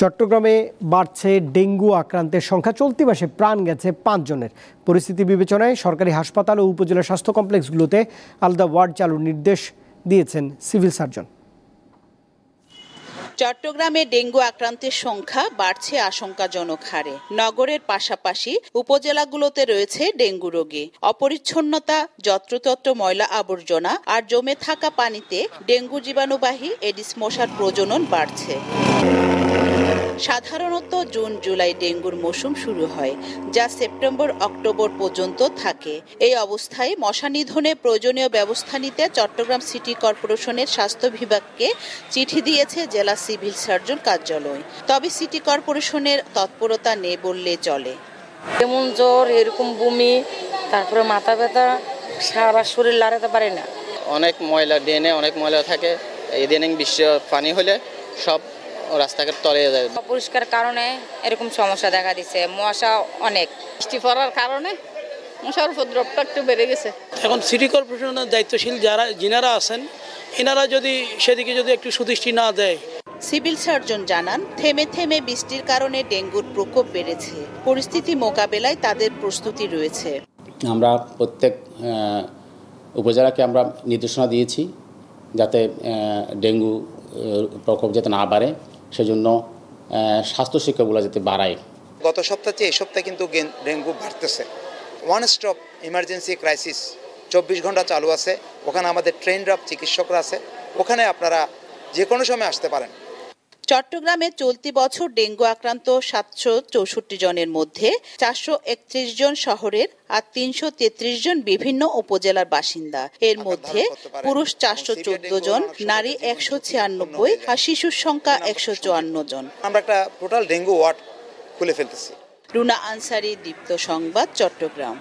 চট্টগ্রামে বাড়ছে ডেঙ্গু আক্রান্তের সংখ্যা। চলতি মাসে প্রাণ গেছে 5 জনের। পরিস্থিতি বিবেচনায় সরকারি হাসপাতাল ও উপজেলা স্বাস্থ্য কমপ্লেক্সগুলোতে আলাদা ওয়ার্ড চালুর নির্দেশ দিয়েছেন সিভিল সার্জন। চট্টগ্রামে ডেঙ্গু আক্রান্তের সংখ্যা বাড়ছে আশঙ্কাজনক হারে। নগরের পাশাপাশি উপজেলাগুলোতে রয়েছে ডেঙ্গু রোগী। অপরিচ্ছন্নতা, যত্রতত্র ময়লা আবর্জনা আর জমে থাকা পানিতে ডেঙ্গু জীবাণুবাহী এডিস মশার প্রজনন বাড়ছে। সাধারণত জুন জুলাই ডেঙ্গুর মৌসুম শুরু হয়, যা সেপ্টেম্বর অক্টোবর পর্যন্ত থাকে। এই অবস্থায় মশা নিধনে প্রয়োজনীয় ব্যবস্থা নিতে চট্টগ্রাম সিটি কর্পোরেশনের স্বাস্থ্য বিভাগকে চিঠি দিয়েছে জেলা সিভিল সার্জন কার্যালয়। তবে সিটি কর্পোরেশনের তৎপরতা নেই বললে চলে। যেমন জ্বর, এরকম বমি, তারপরে মাথা ব্যথা, সারা শরীর লাড়াতে পারে না। অনেক ময়লা ড্রেনে অনেক ময়লা থাকে। এই ড্রেনিং বিশ্ব পানি হলে সব রাস্তাঘাট তলিয়ে যায়। অপরিষ্কার কারণে এরকম সমস্যা দেখা দিচ্ছে। মশা অনেক, বৃষ্টি পড়ার কারণে মশার উপদ্রবটা একটু বেড়ে গেছে। এখন সিটি কর্পোরেশনের দায়িত্বশীল যিনারা আছেন, এনারা সেদিকে যদি একটু সুদৃষ্টি না দেয়। সিভিল সার্জন জানান, থেমে থেমে বৃষ্টির কারণে ডেঙ্গুর প্রকোপ বেড়েছে। পরিস্থিতি মোকাবেলায় তাদের প্রস্তুতি রয়েছে। আমরা প্রত্যেক উপজেলাকে আমরা নির্দেশনা দিয়েছি যাতে ডেঙ্গু প্রকোপ যাতে না বাড়ে, সেজন্য স্বাস্থ্য শিক্ষাগুলো যাতে বাড়ায়। গত সপ্তাহে এই সপ্তাহে কিন্তু ডেঙ্গু বাড়তেছে। ওয়ান স্টপ ইমার্জেন্সি ক্রাইসিস 24 ঘন্টা চালু আছে। ওখানে আমাদের ট্রেন্ড আপ চিকিৎসকরা আছে, ওখানে আপনারা যে কোনো সময় আসতে পারেন। চট্টগ্রামে চলতি বছর ডেঙ্গু আক্রান্ত 764 জনের মধ্যে 431 জন শহরের আর 333 জন বিভিন্ন উপজেলার বাসিন্দা। এর মধ্যে পুরুষ 414 জন, নারী 196 আর শিশুর সংখ্যা 154 জন। আমরা একটা টোটাল ডেঙ্গু ওয়ার্ড খুলে ফেলতেছি। রুনা আনসারী, দীপ্ত সংবাদ, চট্টগ্রাম।